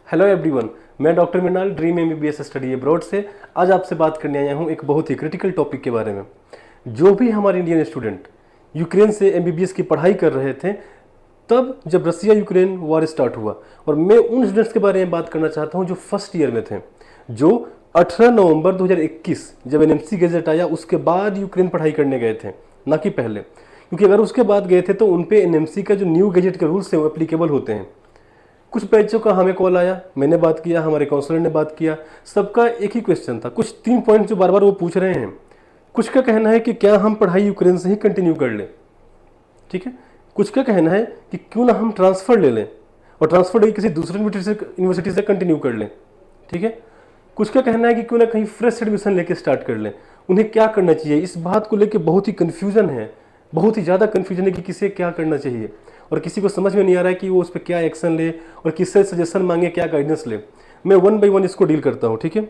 Hello everyone, मैं doctor Mrinal dream MBBS study abroad से आज आपसे बात करने आया हूँ एक बहुत ही क्रिटिकल टॉपिक के बारे में। जो भी हमारे इंडियन स्टूडेंट यूक्रेन से एमबीबीएस की पढ़ाई कर रहे थे तब जब रसिया यूक्रेन वॉर स्टार्ट हुआ, और मैं उन स्टूडेंट्स के बारे में बात करना चाहता हूँ जो फर्स्ट ईयर में थे, जो 18 नवंबर 2021 जब एनएमसी गैजेट आया उसके बाद यूक्रेन पढ़ाई करने गए थे, ना कि पहले। क्योंकि अगर उसके बाद गए थे तो उन पे एनएमसी का जो न्यू गैजेट के रूल्स हैं वो एप्लीकेबल होते हैं। कुछ बैचों का हमें कॉल आया, मैंने बात किया, हमारे काउंसलर ने बात किया, सबका एक ही क्वेश्चन था, कुछ 3 पॉइंट जो बार बार वो पूछ रहे हैं। कुछ का कहना है कि क्या हम पढ़ाई यूक्रेन से ही कंटिन्यू कर लें, ठीक है। कुछ का कहना है कि क्यों ना हम ट्रांसफ़र ले लें और ट्रांसफ़र लेके किसी दूसरी यूनिवर्सिटी से कंटिन्यू कर लें, ठीक है। कुछ का कहना है कि क्यों ना कहीं फ्रेश एडमिशन लेके स्टार्ट कर लें। उन्हें क्या करना चाहिए, इस बात को लेके बहुत ही कन्फ्यूज़न है, बहुत ही ज़्यादा कन्फ्यूजन है कि किसे क्या करना चाहिए, और किसी को समझ में नहीं आ रहा है कि वो उस पर क्या एक्शन ले और किससे सजेशन मांगे, क्या गाइडेंस ले। मैं 1 बाय 1 इसको डील करता हूँ, ठीक है।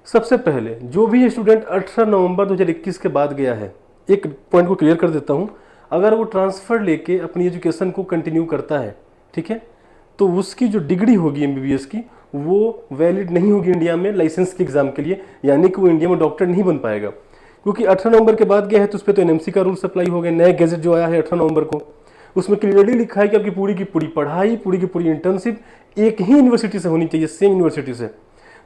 सबसे पहले जो भी स्टूडेंट 18 नवंबर 2021 के बाद गया है, एक पॉइंट को क्लियर कर देता हूँ। अगर वो ट्रांसफ़र लेके अपनी एजुकेशन को कंटिन्यू करता है, ठीक है, तो उसकी जो डिग्री होगी एमबीबीएस की वो वैलिड नहीं होगी इंडिया में लाइसेंस के एग्ज़ाम के लिए, यानी कि वो इंडिया में डॉक्टर नहीं बन पाएगा। क्योंकि 18 नवंबर के बाद गया है तो उस पर तो एनएमसी का रूल्स अप्लाई हो गए। नया गैजेट जो आया है 18 नवंबर को, उसमें क्लियरली लिखा है कि आपकी पूरी की पूरी पढ़ाई, पूरी की पूरी इंटर्नशिप एक ही यूनिवर्सिटी से होनी चाहिए, सेम यूनिवर्सिटी से।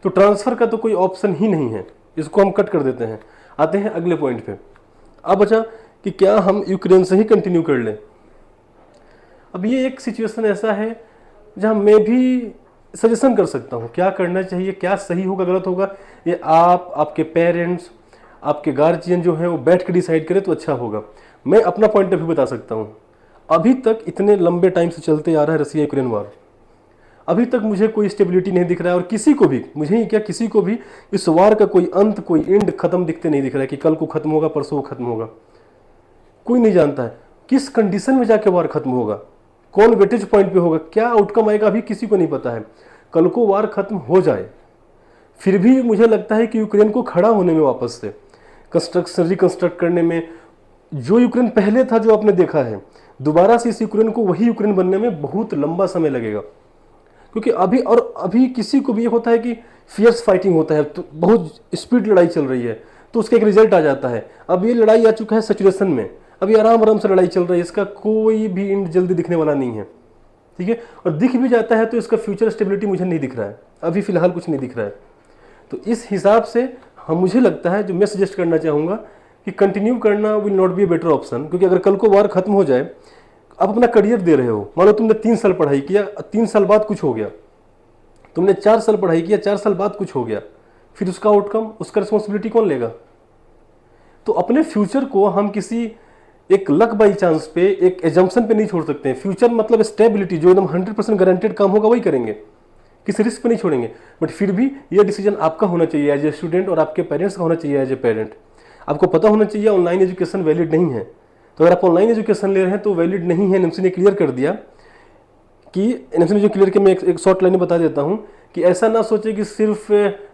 तो ट्रांसफ़र का तो कोई ऑप्शन ही नहीं है, इसको हम कट कर देते हैं। आते हैं अगले पॉइंट पे। अब बचा कि क्या हम यूक्रेन से ही कंटिन्यू कर लें। अब ये एक सिचुएशन ऐसा है जहाँ मैं भी सजेशन कर सकता हूँ क्या करना चाहिए, क्या सही होगा गलत होगा, ये आप, आपके पेरेंट्स, आपके गार्जियन जो हैं वो बैठ के डिसाइड करें तो अच्छा होगा। मैं अपना पॉइंट ऑफ व्यू बता सकता हूँ। अभी तक इतने लंबे टाइम से चलते आ रहा है रसिया यूक्रेन वॉर, अभी तक मुझे कोई स्टेबिलिटी नहीं दिख रहा है, और किसी को भी, मुझे ही क्या किसी को भी इस वार का कोई अंत, कोई एंड खत्म दिखते नहीं दिख रहा है कि कल को खत्म होगा, परसों खत्म होगा। कोई नहीं जानता है किस कंडीशन में जाके वार खत्म होगा, कौन वेटेज पॉइंट पे होगा, क्या आउटकम आएगा, अभी किसी को नहीं पता है। कल को वार खत्म हो जाए फिर भी मुझे लगता है कि यूक्रेन को खड़ा होने में, वापस से कंस्ट्रक्शन रिकंस्ट्रक्ट करने में, जो यूक्रेन पहले था जो आपने देखा है, दोबारा से इस यूक्रेन को वही यूक्रेन बनने में बहुत लंबा समय लगेगा। क्योंकि अभी किसी को भी ये होता है कि फियर्स फाइटिंग होता है, तो बहुत स्पीड लड़ाई चल रही है तो उसका एक रिजल्ट आ जाता है। अब ये लड़ाई आ चुका है सैचुरेशन में, अभी आराम आराम से लड़ाई चल रही है, इसका कोई भी एंड जल्दी दिखने वाला नहीं है, ठीक है। और दिख भी जाता है तो इसका फ्यूचर स्टेबिलिटी मुझे नहीं दिख रहा है, अभी फिलहाल कुछ नहीं दिख रहा है। तो इस हिसाब से मुझे लगता है, जो मैं सजेस्ट करना चाहूँगा कि कंटिन्यू करना will not be a better option. क्योंकि अगर कल को वार खत्म हो जाए, आप अपना करियर दे रहे हो, मान लो तुमने 3 साल पढ़ाई किया, 3 साल बाद कुछ हो गया, तुमने 4 साल पढ़ाई किया, 4 साल बाद कुछ हो गया, फिर उसका आउटकम, उसका रिस्पॉन्सिबिलिटी कौन लेगा। तो अपने फ्यूचर को हम किसी एक लक बाई चांस पे, एक एजम्पशन पे नहीं छोड़ सकते हैं। फ्यूचर मतलब स्टेबिलिटी, जो एकदम 100% गारंटेड काम होगा वही करेंगे, किसी रिस्क पे नहीं छोड़ेंगे। बट फिर भी ये डिसीजन आपका होना चाहिए एज ए स्टूडेंट, और आपके पेरेंट्स का होना चाहिए एज ए पेरेंट। आपको पता होना चाहिए ऑनलाइन एजुकेशन वैलिड नहीं है, तो अगर आप ऑनलाइन एजुकेशन ले रहे हैं तो वैलिड नहीं है। एनएमसी ने क्लियर कर दिया कि, एनएमसी ने जो क्लियर किया, मैं एक शॉर्ट लाइन में बता देता हूँ कि ऐसा ना सोचे कि सिर्फ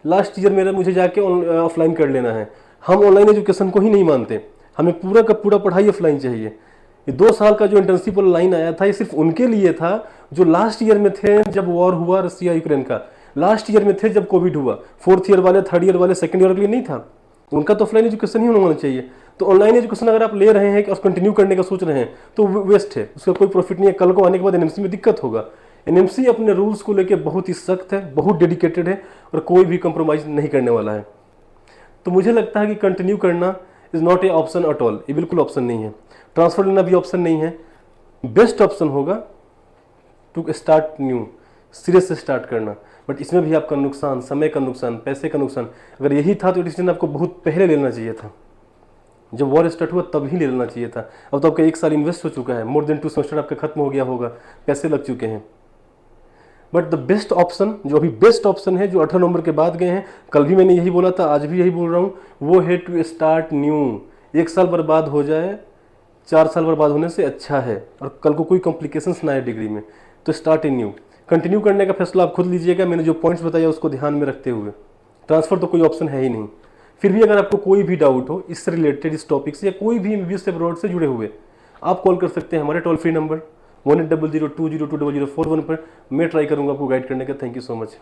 लास्ट ईयर मेरा मुझे जाके ऑफलाइन कर लेना है। हम ऑनलाइन एजुकेशन को ही नहीं मानते, हमें पूरा का पूरा पढ़ाई ऑफलाइन चाहिए। ये 2 साल का जो इंटर्नशिप वाला लाइन आया था, ये सिर्फ उनके लिए था जो लास्ट ईयर में थे जब वॉर हुआ रसिया यूक्रेन का, लास्ट ईयर में थे जब कोविड हुआ। 4th ईयर वाले, 3rd ईयर वाले, 2nd ईयर के लिए नहीं था। उनका तो ऑफलाइन एजुकेशन ही होना चाहिए। तो ऑनलाइन एजुकेशन अगर आप ले रहे हैं और कंटिन्यू करने का सोच रहे हैं तो वेस्ट है, उसका कोई प्रॉफिट नहीं है। कल को आने के बाद एनएमसी में दिक्कत होगा। एनएमसी अपने रूल्स को लेकर बहुत ही सख्त है, बहुत डेडिकेटेड है, और कोई भी कंप्रोमाइज़ नहीं करने वाला है। तो मुझे लगता है कि कंटिन्यू करना is not A option at all, ये बिल्कुल ऑप्शन नहीं है। ट्रांसफ़र लेना भी ऑप्शन नहीं है। बेस्ट ऑप्शन होगा टू स्टार्ट न्यू, सिरे से स्टार्ट करना। बट इसमें भी आपका नुकसान, समय का नुकसान, पैसे का नुकसान। अगर यही था तो डिसीजन आपको बहुत पहले लेना चाहिए था, जब वॉर स्टार्ट हुआ तब ही ले लेना चाहिए था। अब तो आपका 1 साल इन्वेस्ट हो चुका है, मोर देन 2 सेमेस्टर आपका खत्म हो गया होगा, पैसे लग चुके हैं। बट द बेस्ट ऑप्शन, जो अभी बेस्ट ऑप्शन है, जो 18 नवंबर के बाद गए हैं, कल भी मैंने यही बोला था, आज भी यही बोल रहा हूँ, वो है टू स्टार्ट न्यू। 1 साल बर्बाद हो जाए 4 साल बर्बाद होने से अच्छा है, और कल को कोई कॉम्प्लिकेशंस ना आए डिग्री में, तो स्टार्ट इन न्यू। कंटिन्यू करने का फैसला आप खुद लीजिएगा, मैंने जो पॉइंट्स बताया उसको ध्यान में रखते हुए। ट्रांसफ़र तो कोई ऑप्शन है ही नहीं। फिर भी अगर आपको कोई भी डाउट हो इससे रिलेटेड, इस टॉपिक से, या कोई भी एमबीबीएस अब्रॉड से जुड़े हुए, आप कॉल कर सकते हैं हमारे टोल फ्री नंबर 1800202041 पर मैं ट्राई करूँगा आपको गाइड करने का। Thank you so much.